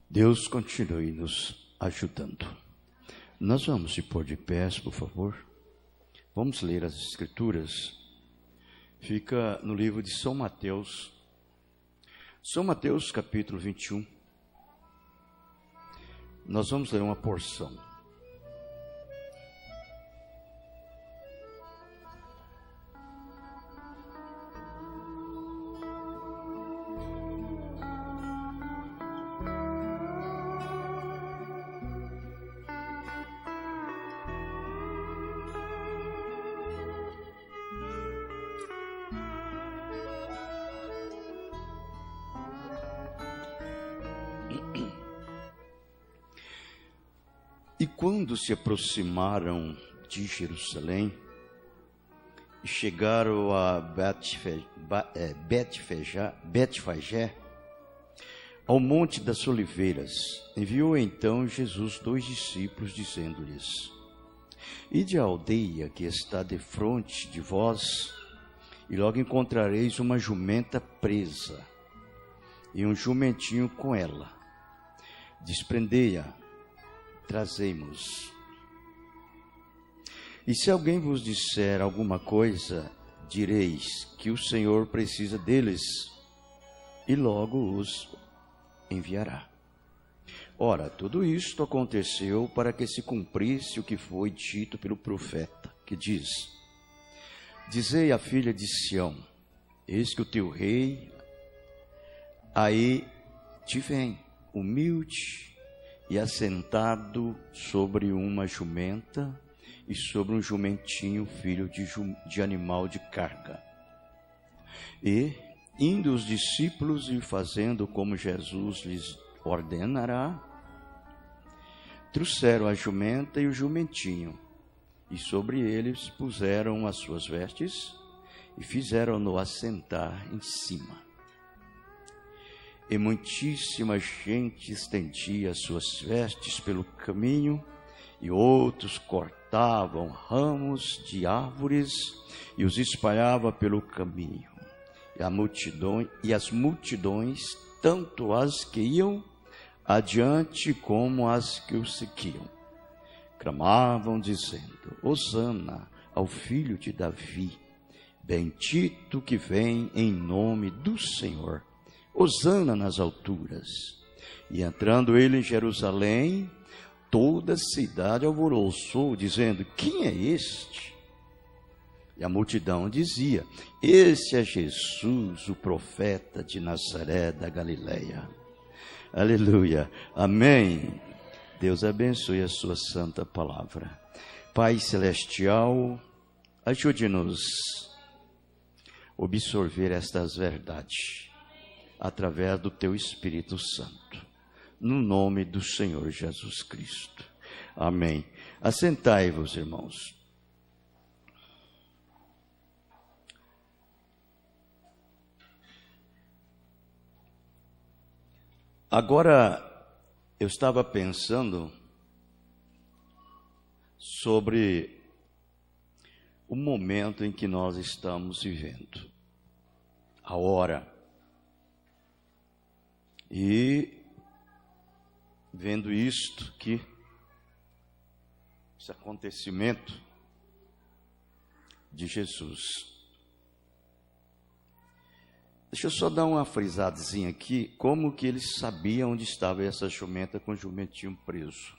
Deus continue nos ajudando. Nós vamos se pôr de pés, por favor. Vamos ler as Escrituras. Fica no livro de São Mateus. São Mateus, capítulo 21. Nós vamos ler uma porção. E quando se aproximaram de Jerusalém e chegaram a Betfagé, ao Monte das Oliveiras, enviou então Jesus 2 discípulos, dizendo-lhes: Ide à aldeia que está defronte de vós, e logo encontrareis uma jumenta presa, e um jumentinho com ela. Desprendei-a, trazei-mos. E se alguém vos disser alguma coisa, direis que o Senhor precisa deles, e logo os enviará. Ora, tudo isto aconteceu para que se cumprisse o que foi dito pelo profeta, que diz: Dizei à filha de Sião: eis que o teu rei aí te vem, humilde e assentado sobre uma jumenta e sobre um jumentinho, filho de animal de carga. E, indo os discípulos e fazendo como Jesus lhes ordenará, trouxeram a jumenta e o jumentinho, e sobre eles puseram as suas vestes e fizeram-no assentar em cima. E muitíssima gente estendia as suas vestes pelo caminho, e outros cortavam ramos de árvores e os espalhavam pelo caminho. E as multidões, tanto as que iam adiante como as que o seguiam, clamavam dizendo: Hosana ao filho de Davi, bendito que vem em nome do Senhor, Hosana nas alturas. E entrando ele em Jerusalém, toda a cidade alvoroçou, dizendo: quem é este? E a multidão dizia: esse é Jesus, o profeta de Nazaré da Galileia. Aleluia, amém. Deus abençoe a sua santa palavra. Pai celestial, ajude-nos a absorver estas verdades através do teu Espírito Santo, no nome do Senhor Jesus Cristo. Amém. Assentai-vos, irmãos. Agora, eu estava pensando sobre o momento em que nós estamos vivendo, a hora. E vendo isto que esse acontecimento de Jesus. Deixa eu só dar uma frisadezinha aqui, como que ele sabia onde estava essa jumenta com o jumentinho preso.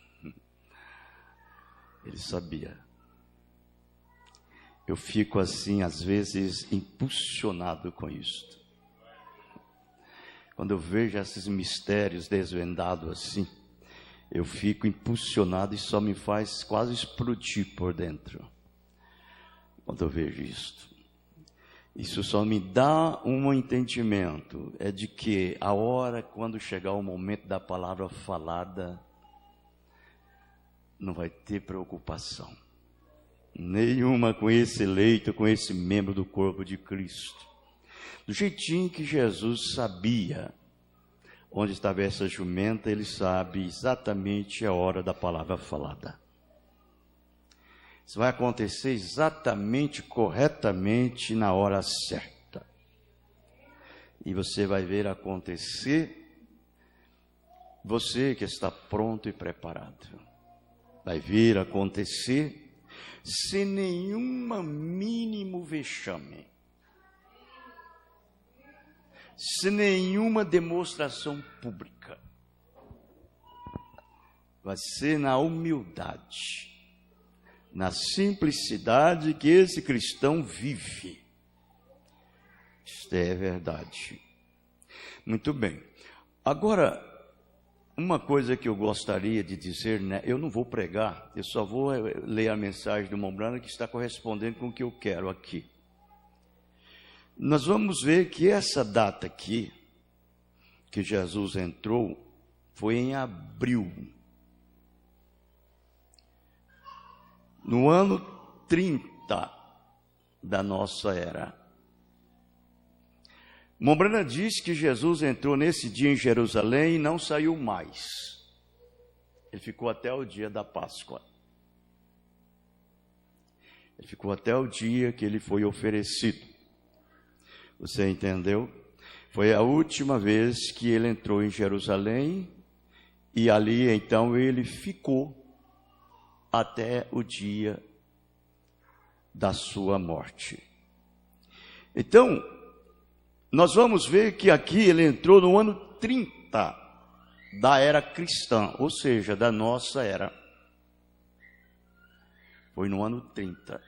Ele sabia. Eu fico assim, às vezes, impulsionado com isto. Quando eu vejo esses mistérios desvendados assim, eu fico impulsionado e só me faz quase explodir por dentro. Quando eu vejo isto. Isso só me dá um entendimento, é de que a hora, quando chegar o momento da palavra falada, não vai ter preocupação nenhuma com esse eleito, com esse membro do corpo de Cristo. Do jeitinho que Jesus sabia onde estava essa jumenta, ele sabe exatamente a hora da palavra falada. Isso vai acontecer exatamente, corretamente, na hora certa. E você vai ver acontecer você que está pronto e preparado. Vai vir a acontecer sem nenhum mínimo vexame, sem nenhuma demonstração pública. Vai ser na humildade, na simplicidade que esse cristão vive. Isto é verdade. Muito bem. Agora, uma coisa que eu gostaria de dizer, né? Eu não vou pregar, eu só vou ler a mensagem do irmão Branham que está correspondendo com o que eu quero aqui. Nós vamos ver que essa data aqui, que Jesus entrou, foi em abril. No ano 30 da nossa era. Mombrana diz que Jesus entrou nesse dia em Jerusalém e não saiu mais. Ele ficou até o dia da Páscoa. Ele ficou até o dia que ele foi oferecido. Você entendeu? Foi a última vez que ele entrou em Jerusalém e ali então ele ficou até o dia da sua morte. Então, nós vamos ver que aqui ele entrou no ano 30 da era cristã, ou seja, da nossa era. Foi no ano 30.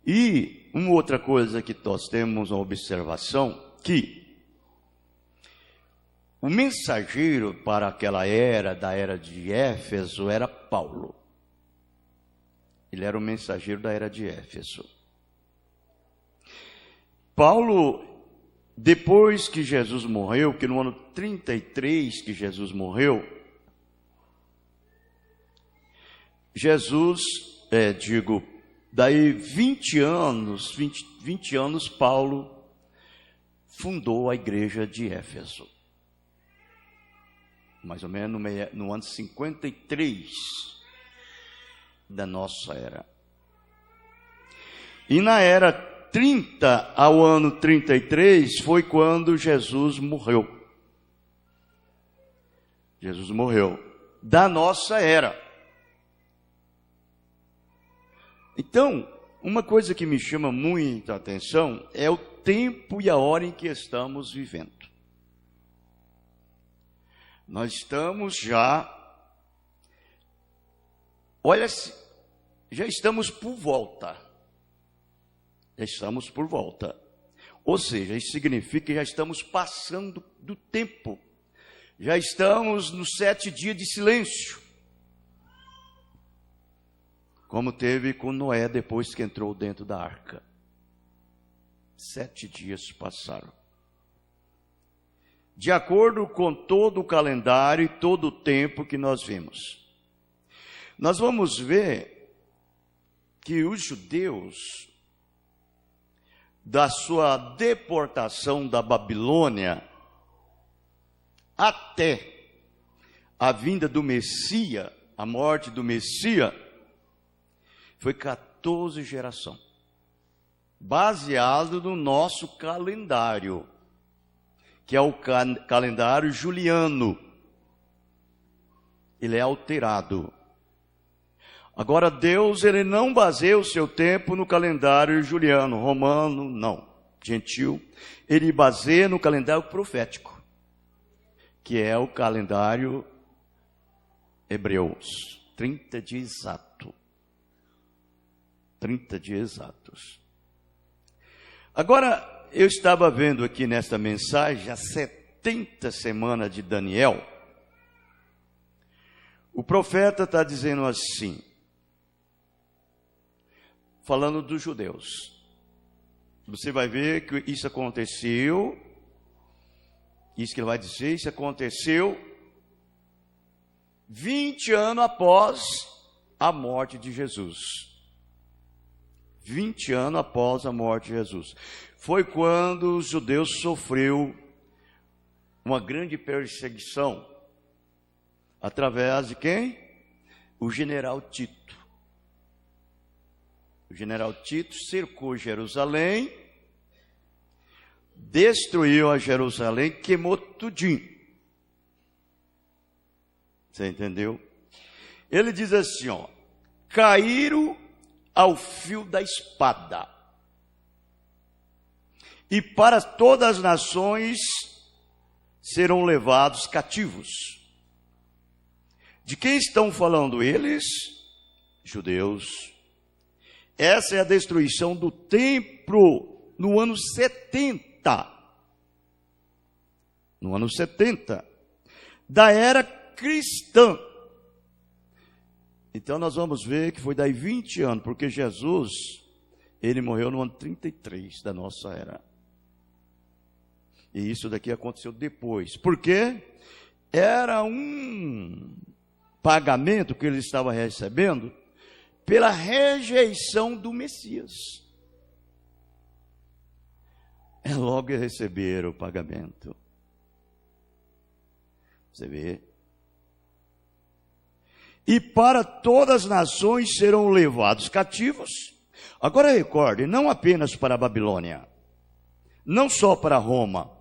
E uma outra coisa que nós temos uma observação, que o mensageiro para aquela era, da era de Éfeso, era Paulo. Ele era o mensageiro da era de Éfeso. Paulo, depois que Jesus morreu, que no ano 33 que Jesus morreu, daí 20 anos, Paulo fundou a igreja de Éfeso. Mais ou menos no ano 53 da nossa era. E na era 30 ao ano 33 foi quando Jesus morreu. Jesus morreu da nossa era. Então, uma coisa que me chama muita atenção é o tempo e a hora em que estamos vivendo. Nós estamos já estamos por volta. Já estamos por volta. Ou seja, isso significa que já estamos passando do tempo. Já estamos nos 7 dias de silêncio. Como teve com Noé depois que entrou dentro da arca. 7 dias passaram. De acordo com todo o calendário e todo o tempo que nós vimos. Nós vamos ver que os judeus, da sua deportação da Babilônia até a vinda do Messias, a morte do Messias, foi 14 gerações, baseado no nosso calendário, que é o calendário juliano. Ele é alterado. Agora, Deus, ele não baseia o seu tempo no calendário juliano, romano, não, gentil. Ele baseia no calendário profético, que é o calendário hebreus, 30 dias exato. 30 dias exatos. Agora, eu estava vendo aqui nesta mensagem, a 70 semanas de Daniel, o profeta está dizendo assim, falando dos judeus. Você vai ver que isso aconteceu, isso que ele vai dizer, isso aconteceu 20 anos após a morte de Jesus. 20 anos após a morte de Jesus. Foi quando os judeus sofreu uma grande perseguição. Através de quem? O general Tito. O general Tito cercou Jerusalém, destruiu a Jerusalém, queimou tudinho. Você entendeu? Ele diz assim, ó, caíram ao fio da espada, e para todas as nações serão levados cativos. De quem estão falando eles? Judeus. Essa é a destruição do templo no ano 70. No ano 70 da era cristã. Então nós vamos ver que foi daí 20 anos, porque Jesus, ele morreu no ano 33 da nossa era. E isso daqui aconteceu depois. Por quê? Era um pagamento que ele estava recebendo pela rejeição do Messias. É logo receber o pagamento. Você vê? E para todas as nações serão levados cativos. Agora recorde, não apenas para a Babilônia, não só para Roma,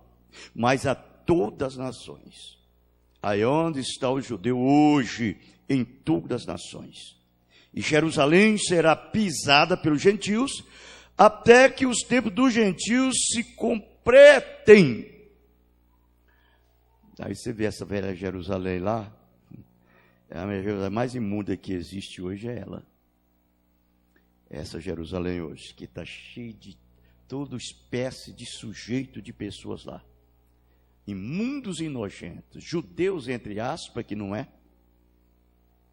mas a todas as nações. Aí onde está o judeu hoje, em todas as nações. E Jerusalém será pisada pelos gentios, até que os tempos dos gentios se completem. Aí você vê essa velha Jerusalém lá, a Jerusalém mais imunda que existe hoje é ela. Essa Jerusalém hoje, que está cheia de toda espécie de sujeito de pessoas lá. Imundos e nojentos, judeus entre aspas, que não é,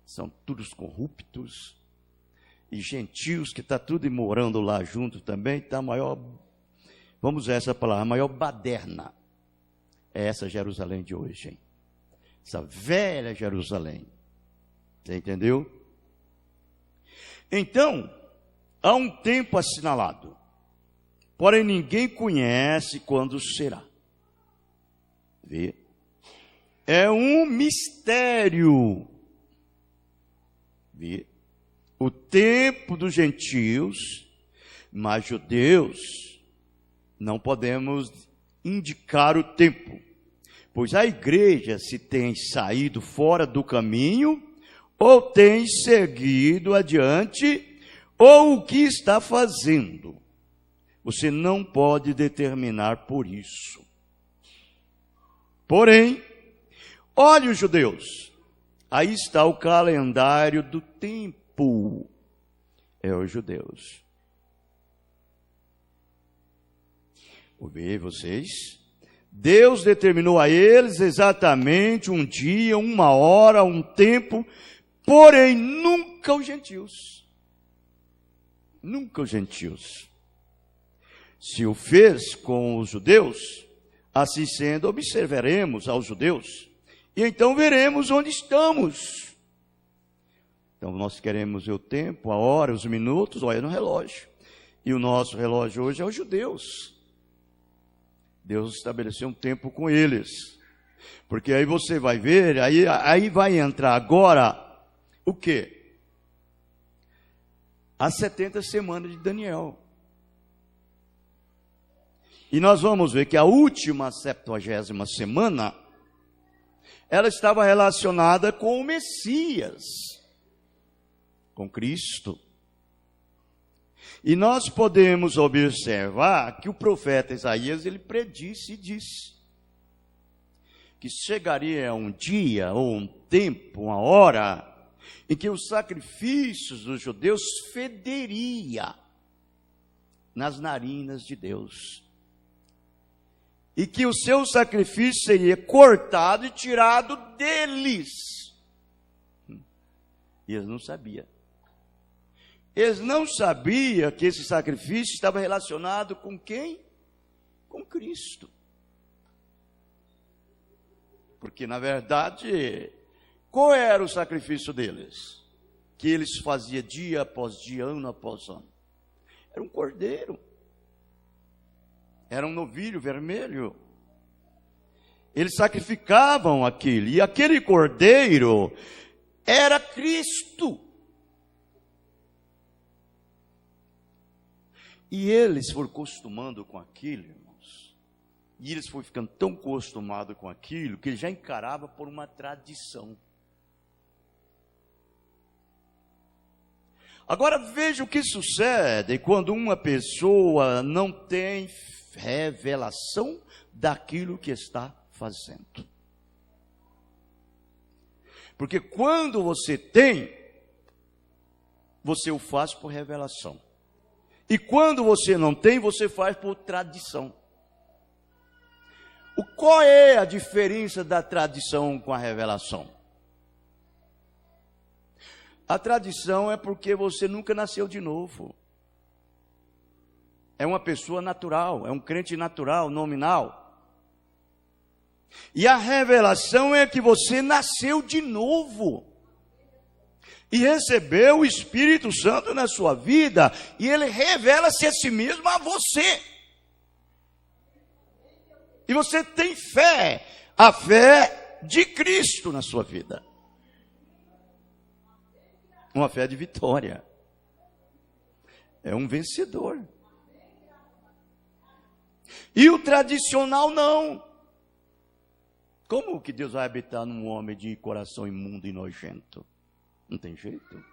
são todos corruptos, e gentios que está tudo morando lá junto também, está a maior, vamos usar essa palavra, a maior baderna, é essa Jerusalém de hoje, hein? Essa velha Jerusalém, você entendeu? Então, há um tempo assinalado, porém ninguém conhece quando será. Vê? É um mistério. Vê? O tempo dos gentios, mas judeus, não podemos indicar o tempo, pois a igreja se tem saído fora do caminho, ou tem seguido adiante, ou o que está fazendo. Você não pode determinar por isso. Porém, olhe os judeus, aí está o calendário do tempo, é os judeus. Ouvi vocês? Deus determinou a eles exatamente um dia, uma hora, um tempo, porém nunca os gentios. Nunca os gentios. Se o fez com os judeus, assim sendo, observaremos aos judeus, e então veremos onde estamos. Então nós queremos ver o tempo, a hora, os minutos, olha no relógio. E o nosso relógio hoje é os judeus. Deus estabeleceu um tempo com eles. Porque aí você vai ver, aí vai entrar agora o quê? As 70 semanas de Daniel. E nós vamos ver que a última 70ª semana, ela estava relacionada com o Messias, com Cristo. E nós podemos observar que o profeta Isaías, ele predisse e disse que chegaria um dia, ou um tempo, uma hora, em que os sacrifícios dos judeus federia nas narinas de Deus. E que o seu sacrifício seria cortado e tirado deles. E eles não sabiam. Eles não sabiam que esse sacrifício estava relacionado com quem? Com Cristo. Porque, na verdade, qual era o sacrifício deles? Que eles faziam dia após dia, ano após ano. Era um cordeiro. Era um novilho vermelho. Eles sacrificavam aquilo. E aquele cordeiro era Cristo. E eles foram acostumando com aquilo, irmãos. E eles foram ficando tão acostumados com aquilo, que ele já encarava por uma tradição. Agora veja o que sucede quando uma pessoa não tem revelação daquilo que está fazendo. Porque quando você tem, você o faz por revelação. E quando você não tem, você faz por tradição. Qual é a diferença da tradição com a revelação? A tradição é porque você nunca nasceu de novo. É uma pessoa natural, é um crente natural, nominal. E a revelação é que você nasceu de novo. E recebeu o Espírito Santo na sua vida. E ele revela-se a si mesmo a você. E você tem fé. A fé de Cristo na sua vida. Uma fé de vitória. É um vencedor. E o tradicional não. Como que Deus vai habitar num homem de coração imundo e nojento? Não tem jeito.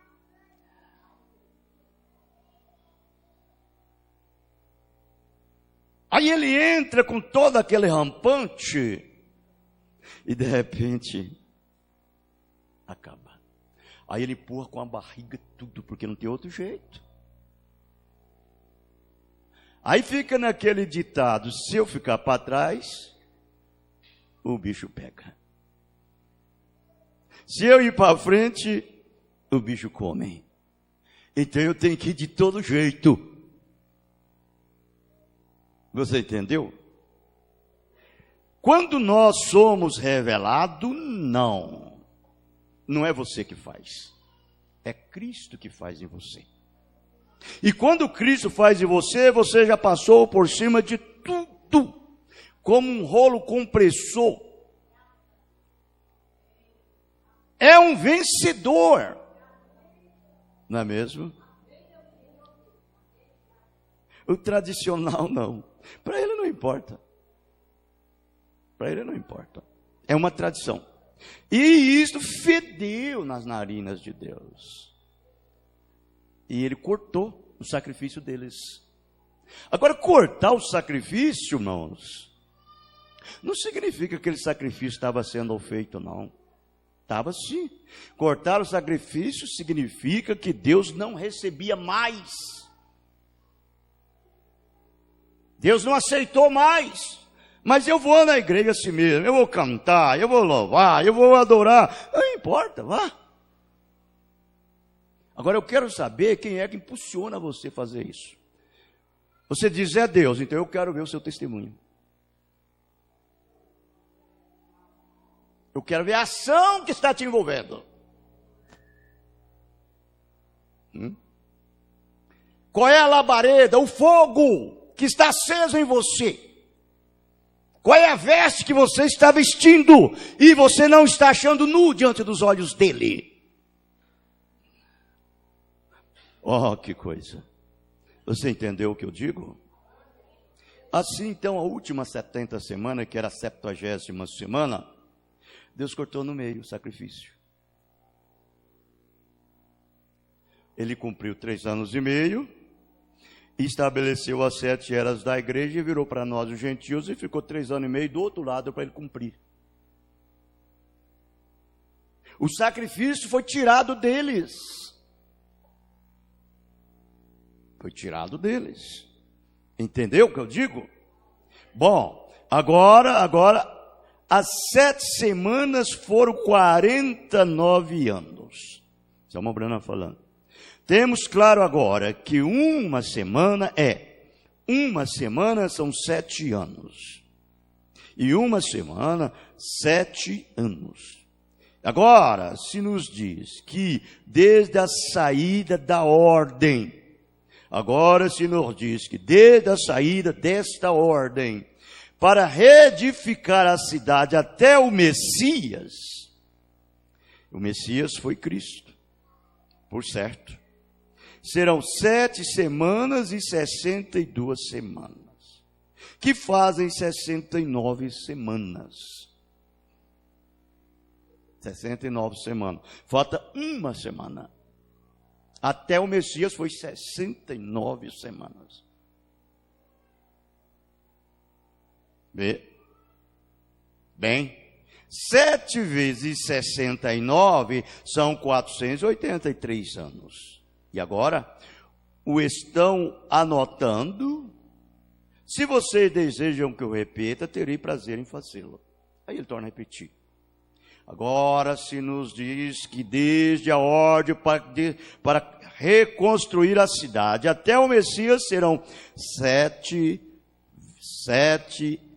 Aí ele entra com todo aquele rampante e de repente acaba. Aí ele empurra com a barriga tudo, porque não tem outro jeito. Aí fica naquele ditado, se eu ficar para trás, o bicho pega. Se eu ir para frente, o bicho come. Então eu tenho que ir de todo jeito. Você entendeu? Quando nós somos revelados, não é você que faz. É Cristo que faz em você. E quando Cristo faz em você, você já passou por cima de tudo, como um rolo compressor. É um vencedor. Não é mesmo? O tradicional não. Para ele não importa. Para ele não importa. É uma tradição. E isso fedeu nas narinas de Deus. E ele cortou o sacrifício deles. Agora, cortar o sacrifício, irmãos, não significa que aquele sacrifício estava sendo feito, não. Estava sim. Cortar o sacrifício significa que Deus não recebia mais. Deus não aceitou mais. Mas eu vou na igreja assim mesmo, eu vou cantar, eu vou louvar, eu vou adorar. Não importa, vá. Agora eu quero saber quem é que impulsiona você a fazer isso. Você diz, é Deus, então eu quero ver o seu testemunho. Eu quero ver a ação que está te envolvendo. Qual é a labareda, o fogo que está aceso em você? Qual é a veste que você está vestindo e você não está achando nu diante dos olhos dele? Oh, que coisa. Você entendeu o que eu digo? Assim, então, a última 70 semana, que era a 70ª semana, Deus cortou no meio o sacrifício. Ele cumpriu 3 anos e meio, estabeleceu as 7 eras da igreja e virou para nós os gentios e ficou 3 anos e meio do outro lado para ele cumprir. O sacrifício foi tirado deles. Foi tirado deles. Entendeu o que eu digo? Bom, agora, as 7 semanas foram 49 anos. Estamos Brana falando. Temos claro agora que uma semana são 7 anos. E uma semana, 7 anos. Agora, se nos diz que desde a saída da ordem, desde a saída desta ordem, para reedificar a cidade até o Messias foi Cristo, por certo. Serão 7 semanas e 62 semanas. que fazem 69 semanas. 69 semanas. Falta uma semana. Até o Messias foi 69 semanas. Bem, 7 vezes 69 são 483 anos. E agora, o estão anotando? Se vocês desejam que eu repita, terei prazer em fazê-lo. Aí ele torna a repetir. Agora se nos diz que desde a ordem para reconstruir a cidade até o Messias serão 7,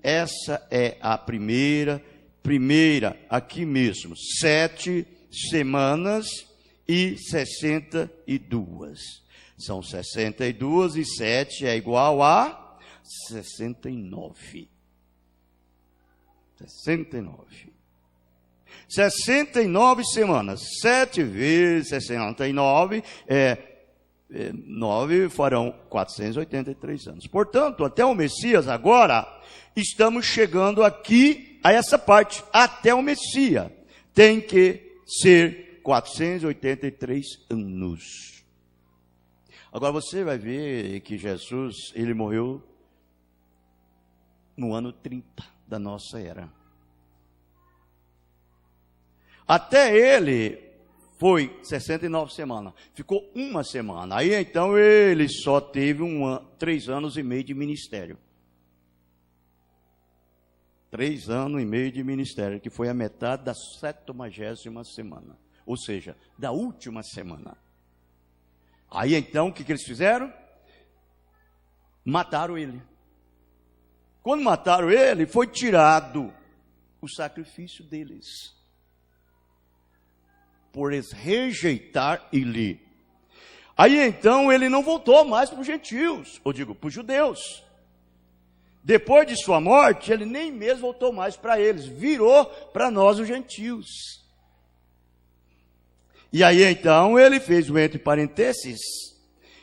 essa é a primeira, aqui mesmo, 7 semanas e 62. São 62 e 7 é igual a 69. 69 semanas. 7 vezes 69 9 farão 483 anos. Portanto, até o Messias agora, estamos chegando aqui a essa parte. Até o Messias tem que ser 483 anos. Agora você vai ver que Jesus, ele morreu no ano 30 da nossa era. Até ele foi 69 semanas, ficou uma semana. Aí então ele só teve 3 anos e meio de ministério. 3 anos e meio de ministério, que foi a metade da 70ª semana. Ou seja, da última semana. Aí então, o que eles fizeram? Mataram ele. Quando mataram ele, foi tirado o sacrifício deles. Por eles rejeitar ele. Aí então ele não voltou mais para os gentios, ou digo, para os judeus. Depois de sua morte, ele nem mesmo voltou mais para eles, virou para nós os gentios. E aí então ele fez o entre parênteses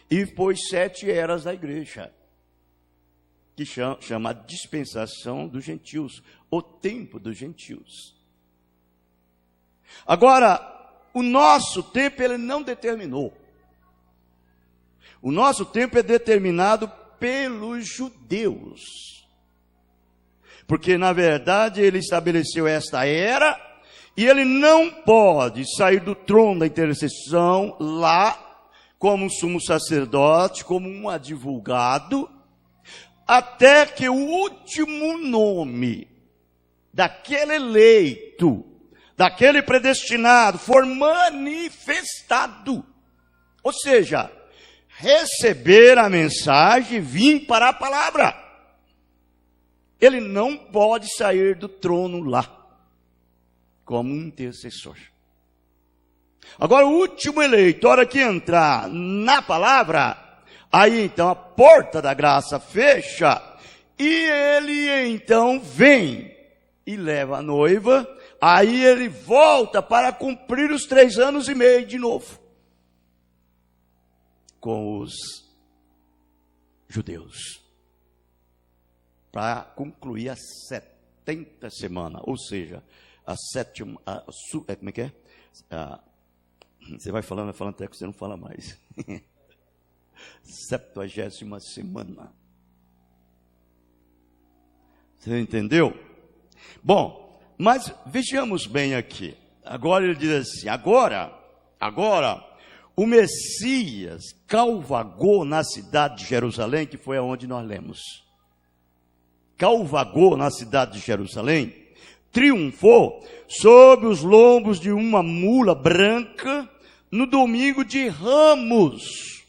e pôs 7 eras da igreja, que chama a dispensação dos gentios, o tempo dos gentios. Agora, o nosso tempo ele não determinou. O nosso tempo é determinado pelos judeus. Porque, na verdade, ele estabeleceu esta era, e ele não pode sair do trono da intercessão lá, como um sumo sacerdote, como um advogado, até que o último nome daquele eleito, daquele predestinado, for manifestado. Ou seja, receber a mensagem e vir para a palavra. Ele não pode sair do trono lá, como um intercessor. Agora, o último eleito, a hora que entrar na palavra, aí então a porta da graça fecha, e ele então vem e leva a noiva. Aí ele volta para cumprir os 3 anos e meio de novo. Com os judeus. Para concluir a 70 semana. Ou seja, a sétima... como é que é? Você vai falando até que você não fala mais. 70ª semana. Você entendeu? Bom... Mas vejamos bem aqui. Agora ele diz assim, agora, o Messias cavalgou na cidade de Jerusalém, que foi aonde nós lemos. Cavalgou na cidade de Jerusalém, triunfou sob os lombos de uma mula branca no domingo de Ramos,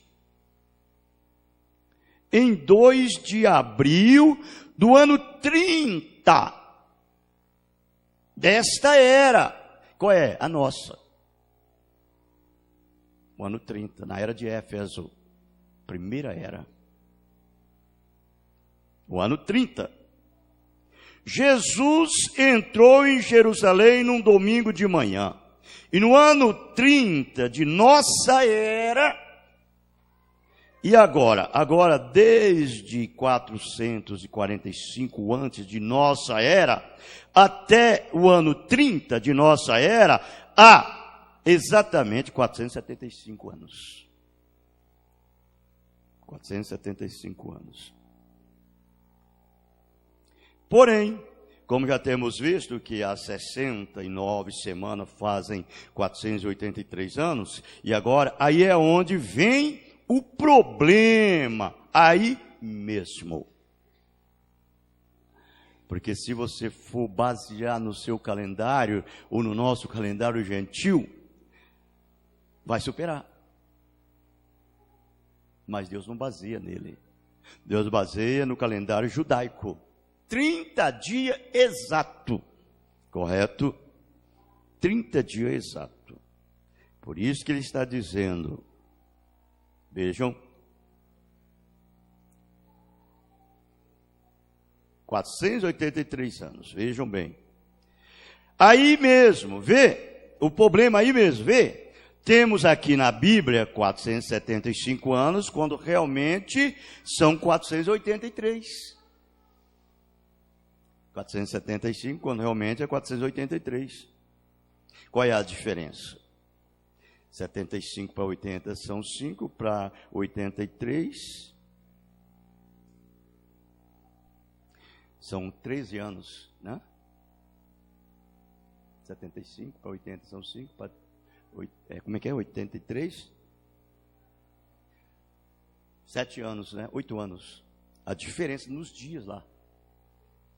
em 2 de abril do ano 30. Desta era, qual é? A nossa. O ano 30, na era de Éfeso, primeira era. O ano 30. Jesus entrou em Jerusalém num domingo de manhã. E no ano 30 de nossa era, E agora? Agora, desde 445 antes de nossa era, até o ano 30 de nossa era, há exatamente 475 anos. 475 anos. Porém, como já temos visto que há 69 semanas fazem 483 anos, e agora, aí é onde vem o problema, aí mesmo. Porque se você for basear no seu calendário, ou no nosso calendário gentil, vai superar. Mas Deus não baseia nele. Deus baseia no calendário judaico. 30 dias exato. Correto? 30 dias exato. Por isso que ele está dizendo, vejam, 483 anos, vejam bem. Aí mesmo, vê, o problema aí mesmo, vê. Temos aqui na Bíblia 475 anos, quando realmente são 483. 475, quando realmente é 483. Qual é a diferença? 75 para 80 são 5, para 83 são 13 anos, né? 75 para 80 são 5, para como é que é? 83? 7 anos, né? 8 anos. A diferença nos dias lá.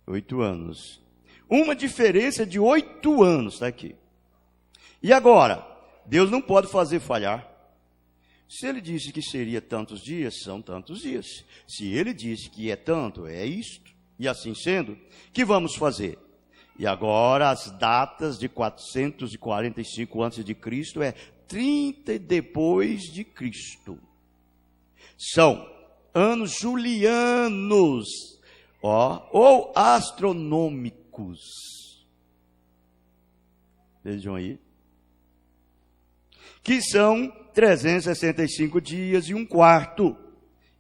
8 anos. Uma diferença de 8 anos, está aqui. E agora, Deus não pode fazer falhar. Se ele disse que seria tantos dias, são tantos dias. Se ele disse que é tanto, é isto. E assim sendo, que vamos fazer? E agora as datas de 445 antes de Cristo é 30 depois de Cristo. São anos julianos, ou astronômicos. Vejam aí. Que são 365 dias e um quarto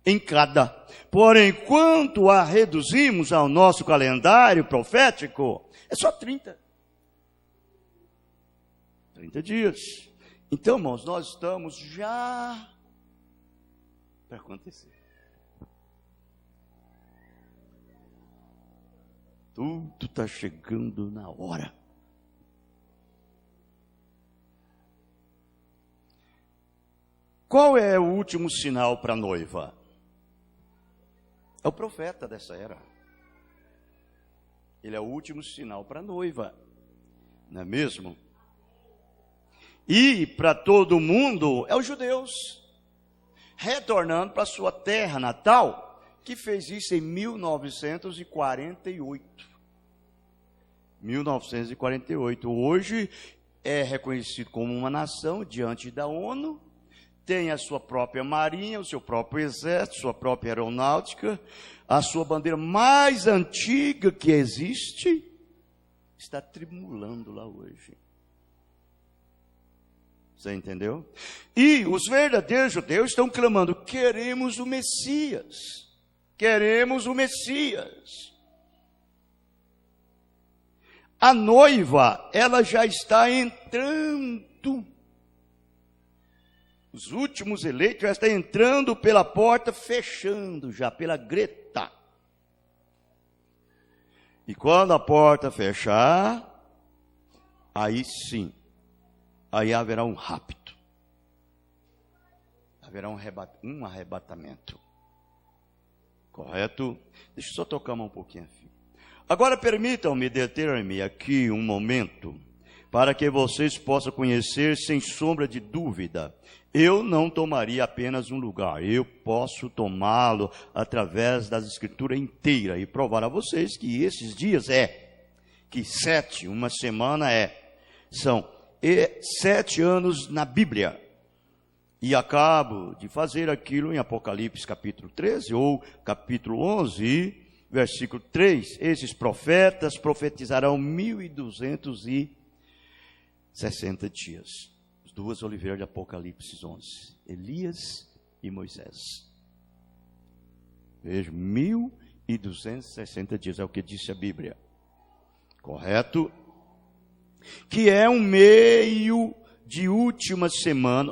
em cada. Porém, quanto a reduzimos ao nosso calendário profético, é só 30. 30 dias. Então, irmãos, nós estamos já para acontecer. Tudo está chegando na hora. Qual é o último sinal para a noiva? É o profeta dessa era. Ele é o último sinal para a noiva. Não é mesmo? E para todo mundo é os judeus. Retornando para sua terra natal, que fez isso em 1948. 1948. Hoje é reconhecido como uma nação diante da ONU. Tem a sua própria marinha, o seu próprio exército, sua própria aeronáutica, a sua bandeira mais antiga que existe, está tremulando lá hoje. Você entendeu? E os verdadeiros judeus estão clamando, queremos o Messias. Queremos o Messias. A noiva, ela já está entrando. Os últimos eleitos já estão entrando pela porta, fechando já, pela greta. E quando a porta fechar, aí sim, aí haverá um rapto. Haverá um arrebatamento. Correto? Deixa eu só tocar um pouquinho aqui. Agora permitam-me deter-me aqui um momento, para que vocês possam conhecer sem sombra de dúvida. Eu não tomaria apenas um lugar, eu posso tomá-lo através das escrituras inteiras e provar a vocês que esses dias que 7, uma semana são 7 anos na Bíblia. E acabo de fazer aquilo em Apocalipse capítulo 13 ou capítulo 11, versículo 3. Esses profetas profetizarão 1260 dias. Duas oliveiras de Apocalipse 11, Elias e Moisés. Veja, 1260 dias, é o que disse a Bíblia. Correto? Que é um meio de última semana,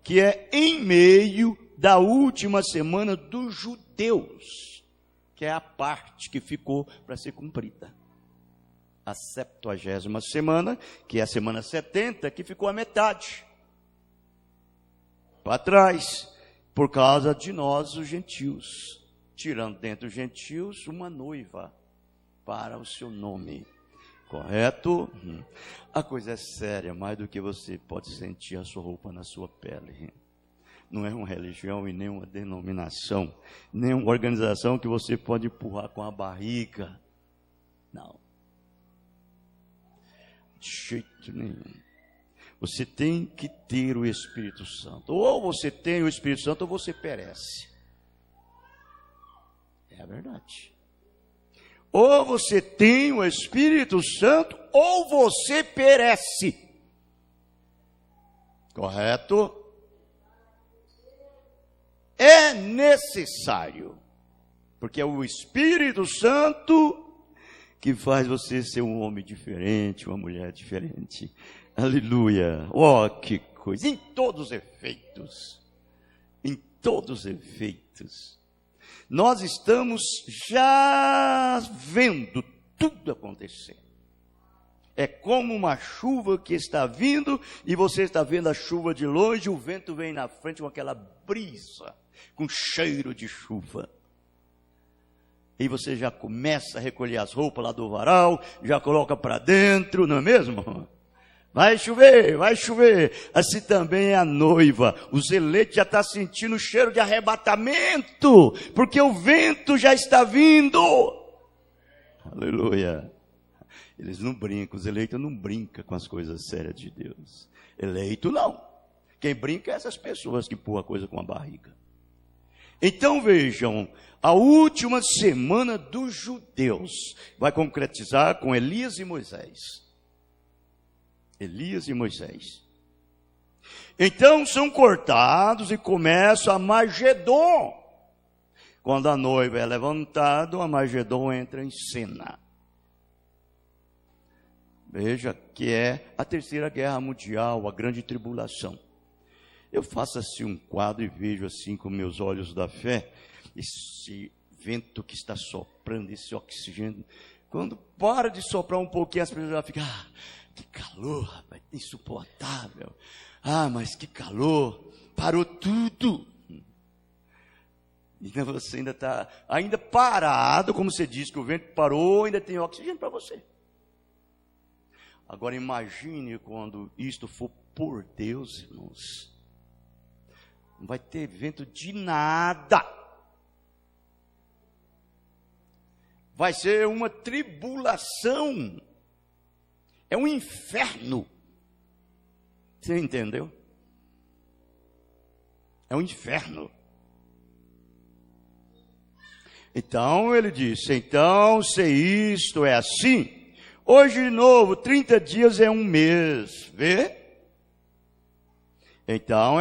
que é em meio da última semana dos judeus, que é a parte que ficou para ser cumprida. A 70ª semana, que é a semana 70, que ficou a metade para trás, por causa de nós, os gentios, tirando dentre os gentios uma noiva para o seu nome. Correto? A coisa é séria, mais do que você pode sentir a sua roupa na sua pele. Não é uma religião e nem uma denominação, nem uma organização que você pode empurrar com a barriga. Não. De jeito nenhum. Você tem que ter o Espírito Santo. Ou você tem o Espírito Santo ou você perece. É a verdade. Ou você tem o Espírito Santo ou você perece. Correto? É necessário, porque é o Espírito Santo que faz você ser um homem diferente, uma mulher diferente. Aleluia! Oh, que coisa! Em todos os efeitos. Em todos os efeitos. Nós estamos já vendo tudo acontecer. É como uma chuva que está vindo e você está vendo a chuva de longe, o vento vem na frente com aquela brisa, com cheiro de chuva. E você já começa a recolher as roupas lá do varal, já coloca para dentro, não é mesmo? Vai chover, vai chover. Assim também é a noiva. Os eleitos já estão sentindo o cheiro de arrebatamento, porque o vento já está vindo. Aleluia. Eles não brincam, os eleitos não brincam com as coisas sérias de Deus. Eleito não. Quem brinca é essas pessoas que empurram a coisa com a barriga. Então vejam, a última semana dos judeus vai concretizar com Elias e Moisés. Elias e Moisés. Então são cortados e começa a Magedon. Quando a noiva é levantada, a Magedon entra em cena. Veja que é a terceira guerra mundial, a grande tribulação. Eu faço assim um quadro e vejo assim com meus olhos da fé, esse vento que está soprando, esse oxigênio. Quando para de soprar um pouquinho, as pessoas já ficam, que calor, rapaz, insuportável. Mas que calor, parou tudo. Então você ainda está parado, como você disse que o vento parou, ainda tem oxigênio para você. Agora imagine quando isto for por Deus, irmãos. Não vai ter vento de nada. Vai ser uma tribulação. É um inferno. Você entendeu? É um inferno. Então ele disse, então se isto é assim, hoje de novo, 30 dias é um mês, vê? Então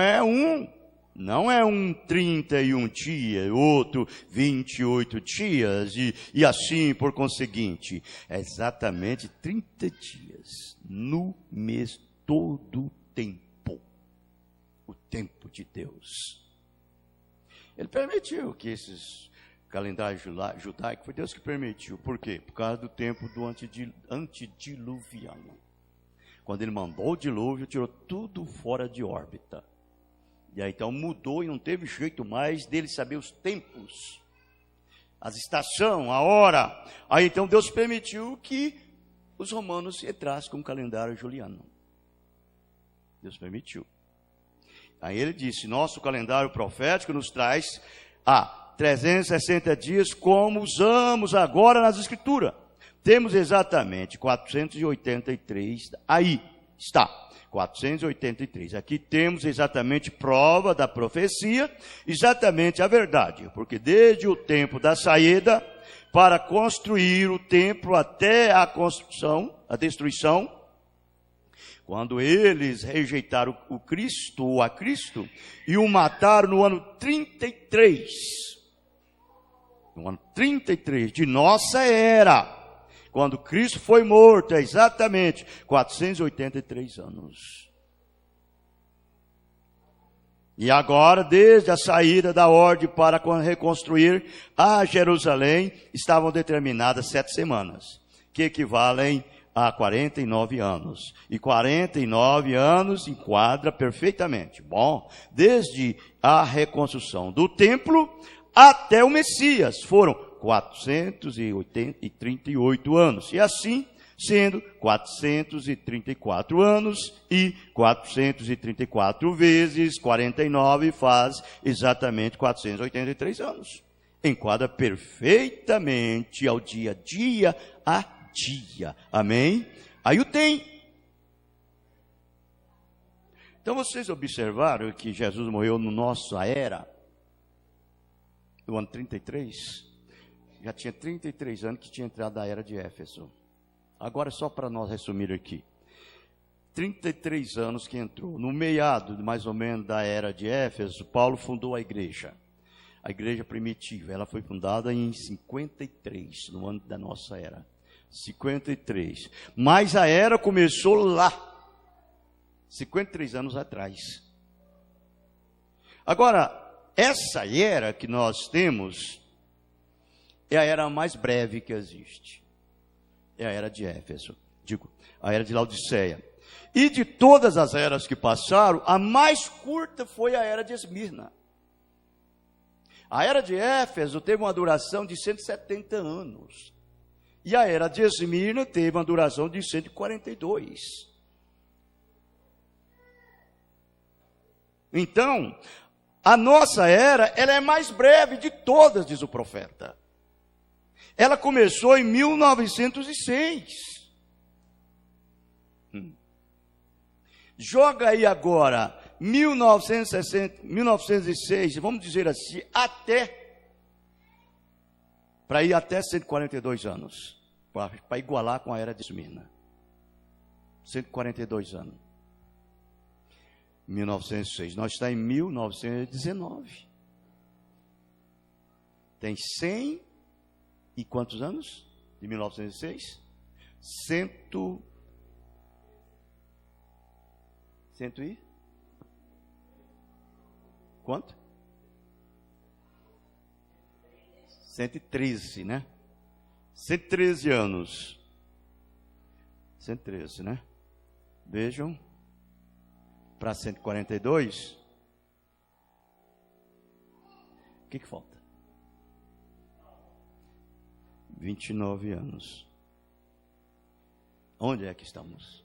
não é um 31 dias, outro 28 dias, e assim por conseguinte. É exatamente 30 dias no mês, todo o tempo. O tempo de Deus. Ele permitiu que esses calendário judaico, foi Deus que permitiu. Por quê? Por causa do tempo do antediluviano. Quando ele mandou o dilúvio, tirou tudo fora de órbita. E aí então mudou e não teve jeito mais dele saber os tempos, as estações, a hora. Aí então Deus permitiu que os romanos entrassem com o calendário juliano. Deus permitiu. Aí ele disse, nosso calendário profético nos traz 360 dias, como usamos agora nas Escrituras. Temos exatamente 483, aí está, 483. Aqui temos exatamente prova da profecia, exatamente a verdade, porque desde o tempo da saída, para construir o templo até a construção, a destruição, quando eles rejeitaram o Cristo, ou a Cristo, e o mataram no ano 33, no ano 33 de nossa era, quando Cristo foi morto, é exatamente 483 anos. E agora, desde a saída da ordem para reconstruir a Jerusalém, estavam determinadas 7 semanas, que equivalem a 49 anos. E 49 anos enquadra perfeitamente. Bom, desde a reconstrução do templo até o Messias, foram 438 anos. E assim, sendo 434 anos e 434 vezes 49 faz exatamente 483 anos. Enquadra perfeitamente ao dia a dia. Amém? Aí o tem. Então vocês observaram que Jesus morreu no nossa era, no ano 33. Já tinha 33 anos que tinha entrado na era de Éfeso. Agora, só para nós resumir aqui. 33 anos que entrou. No meado, mais ou menos, da era de Éfeso, Paulo fundou a igreja. A igreja primitiva. Ela foi fundada em 53, no ano da nossa era. 53. Mas a era começou lá. 53 anos atrás. Agora, essa era que nós temos é a era mais breve que existe. É a era de Éfeso, a era de Laodiceia. E de todas as eras que passaram, a mais curta foi a era de Esmirna. A era de Éfeso teve uma duração de 170 anos. E a era de Esmirna teve uma duração de 142. Então, a nossa era, ela é mais breve de todas, diz o profeta. Ela começou em 1906. Joga aí agora 1906, vamos dizer assim, para ir até 142 anos, para igualar com a era de Esmirna. 142 anos. 1906, nós estamos em 1919. Tem 100 e quantos anos? De 1906? 100 e? Quanto? 113, né? 113 anos. 113, né? Vejam. Para 142. O que falta? 29 anos. Onde é que estamos?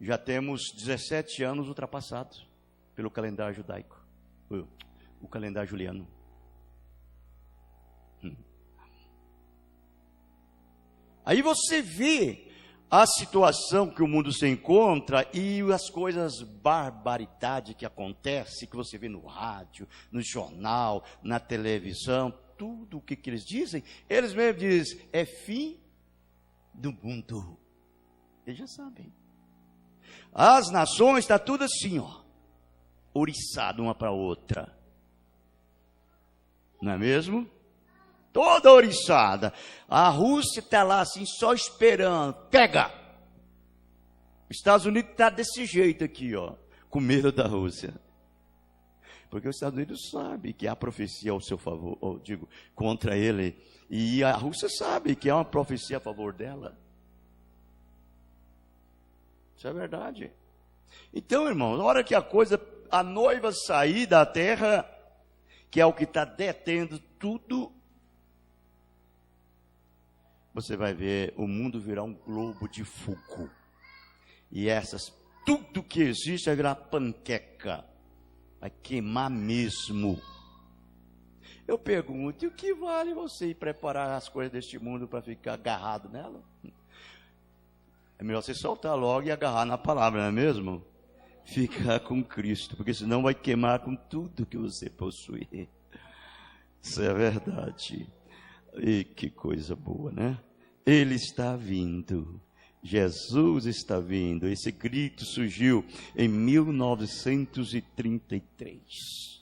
Já temos 17 anos ultrapassados pelo calendário judaico, o calendário juliano. Aí você vê a situação que o mundo se encontra e as coisas, barbaridade que acontece, que você vê no rádio, no jornal, na televisão, tudo o que eles dizem, eles mesmos dizem, é fim do mundo. Eles já sabem. As nações, está tudo assim, ó, oriçado uma para a outra. Não é mesmo? Toda oriçada. A Rússia está lá assim, só esperando. Pega! Os Estados Unidos está desse jeito aqui, ó, com medo da Rússia. Porque os Estados Unidos sabem que há profecia ao seu favor, ou digo, contra ele. E a Rússia sabe que há uma profecia a favor dela. Isso é verdade. Então, irmãos, na hora que a noiva sair da terra, que é o que está detendo tudo, você vai ver o mundo virar um globo de fogo. E tudo que existe vai virar panqueca. Vai queimar mesmo. Eu pergunto, e o que vale você ir preparar as coisas deste mundo para ficar agarrado nela? É melhor você soltar logo e agarrar na palavra, não é mesmo? Ficar com Cristo, porque senão vai queimar com tudo que você possui. Isso é verdade. E que coisa boa, né? Ele está vindo. Jesus está vindo. Esse grito surgiu em 1933.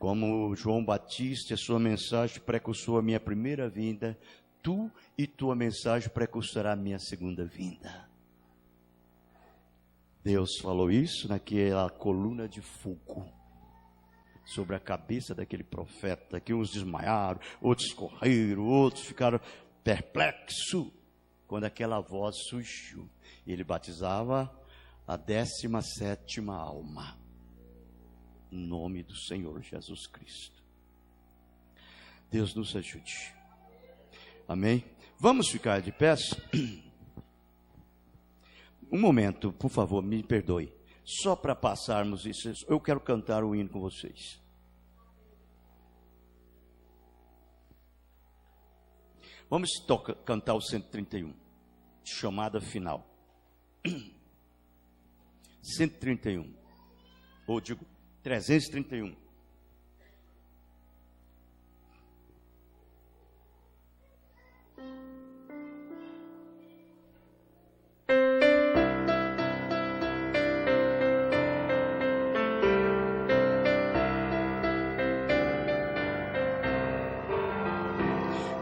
Como João Batista, a sua mensagem precursou a minha primeira vinda, tu e tua mensagem precursorá a minha segunda vinda. Deus falou isso naquela coluna de fogo sobre a cabeça daquele profeta, que uns desmaiaram, outros correram, outros ficaram perplexos quando aquela voz surgiu. Ele batizava a 17ª alma. Em nome do Senhor Jesus Cristo. Deus nos ajude. Amém? Vamos ficar de pé? Um momento, por favor, me perdoe. Só para passarmos isso, eu quero cantar o hino com vocês. Vamos cantar o 131, chamada final. 131, ou digo 331.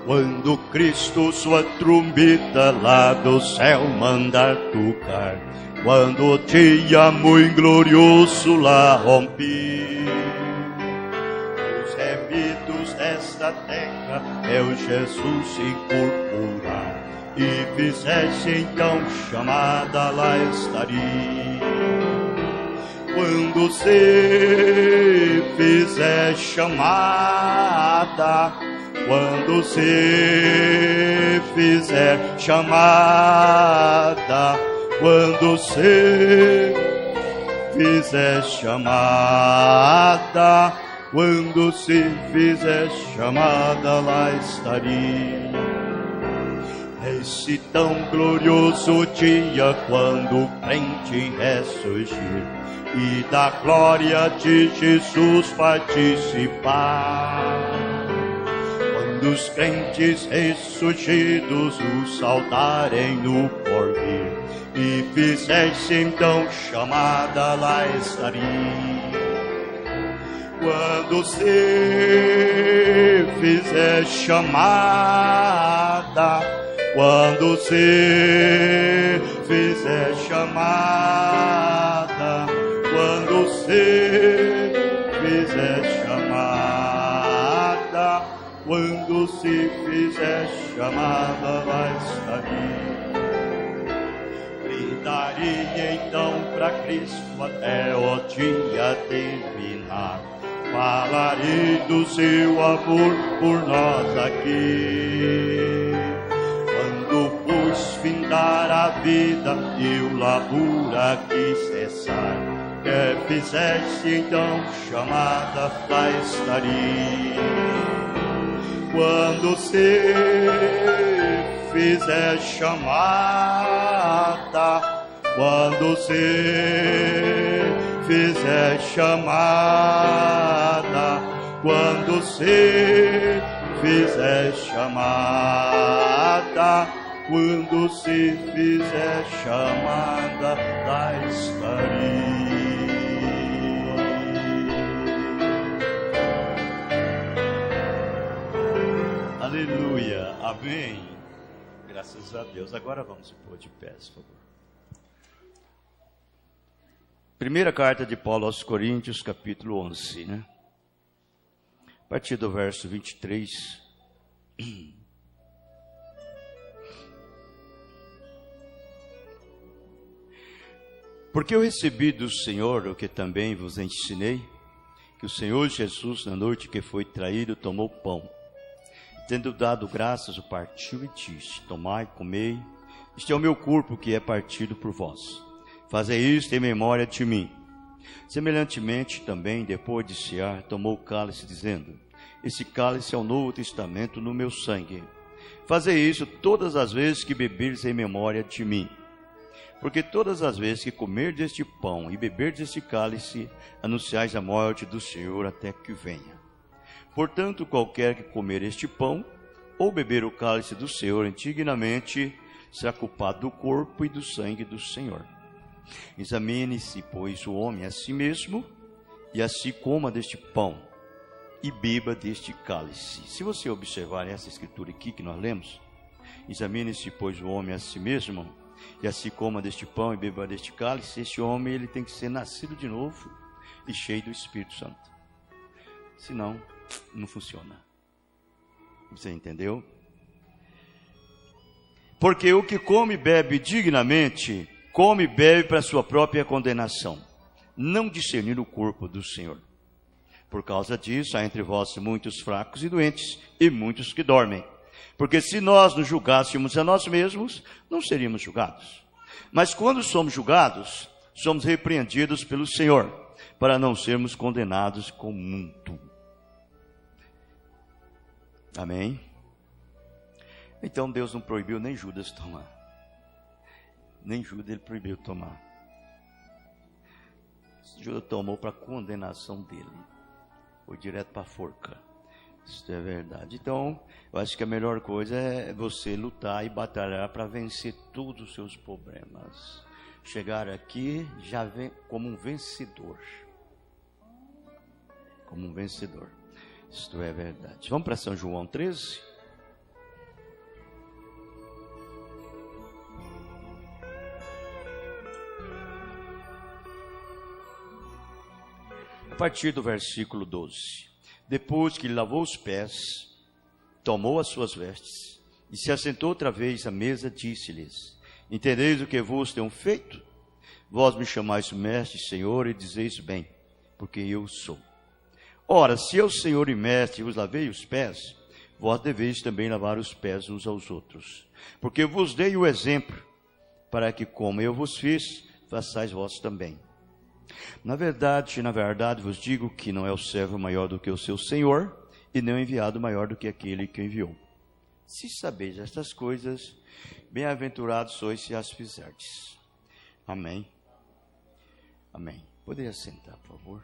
Quando Cristo sua trombeta lá do céu mandar tocar, quando o dia muito glorioso lá romper, os remidos desta terra meu Jesus incorporar, e fizesse então chamada lá estaria. Quando se fizer chamada, quando se fizer chamada, quando se fizer chamada, quando se fizer chamada, lá estaria. Nesse tão glorioso dia, quando o crente ressurgir e da glória de Jesus participar, dos crentes ressurgidos o saudarem no porvir, e fizesse então chamada, lá estaria. Quando se fizer chamada, quando se fizer chamada, quando se fizer chamada, quando se fizer chamada, lá estaria. Brindaria então pra Cristo até o dia terminar, falarei do seu amor por nós aqui. Quando pois findar a vida e o labor aqui cessar, que fizesse então chamada, lá estaria. Quando se fizer chamada, quando se fizer chamada, quando se fizer chamada, quando se fizer chamada, lá estaria. Aleluia, amém. Graças a Deus. Agora vamos pôr de pé, por favor. Primeira carta de Paulo aos Coríntios, capítulo 11, né? A partir do verso 23. Porque eu recebi do Senhor o que também vos ensinei, que o Senhor Jesus, na noite que foi traído, tomou pão. Tendo dado graças, o partiu e disse: tomai, comei, este é o meu corpo que é partido por vós. Fazei isto em memória de mim. Semelhantemente também, depois de cear, tomou o cálice, dizendo: esse cálice é o Novo Testamento no meu sangue. Fazei isso todas as vezes que beberdes em memória de mim. Porque todas as vezes que comerdes este pão e beberdes este cálice, anunciais a morte do Senhor até que venha. Portanto, qualquer que comer este pão, ou beber o cálice do Senhor indignamente, será culpado do corpo e do sangue do Senhor. Examine-se, pois, o homem a si mesmo, e assim coma deste pão e beba deste cálice. Se você observar essa escritura aqui que nós lemos, examine-se, pois, o homem a si mesmo, e assim coma deste pão e beba deste cálice. Esse homem, ele tem que ser nascido de novo e cheio do Espírito Santo. Senão, não funciona. Você entendeu? Porque o que come e bebe dignamente, come e bebe para sua própria condenação, não discernir o corpo do Senhor. Por causa disso, há entre vós muitos fracos e doentes, e muitos que dormem. Porque se nós nos julgássemos a nós mesmos, não seríamos julgados. Mas quando somos julgados, somos repreendidos pelo Senhor, para não sermos condenados com o mundo. Amém? Então Deus não proibiu nem Judas tomar. Nem Judas ele proibiu tomar. Judas tomou para a condenação dele. Foi direto para a forca. Isso é verdade. Então, eu acho que a melhor coisa é você lutar e batalhar para vencer todos os seus problemas. Chegar aqui já vem como um vencedor. Como um vencedor. Isto é verdade. Vamos para São João 13? A partir do versículo 12. Depois que lhe lavou os pés, tomou as suas vestes e se assentou outra vez à mesa, disse-lhes: entendeis o que vos tenho feito? Vós me chamais mestre, Senhor, e dizeis bem, porque eu sou. Ora, se eu, Senhor e mestre, vos lavei os pés, vós deveis também lavar os pés uns aos outros. Porque eu vos dei o exemplo, para que, como eu vos fiz, façais vós também. Na verdade vos digo que não é o servo maior do que o seu Senhor, e nem o enviado maior do que aquele que o enviou. Se sabeis estas coisas, bem-aventurados sois se as fizerdes. Amém. Amém. Poderia sentar, por favor?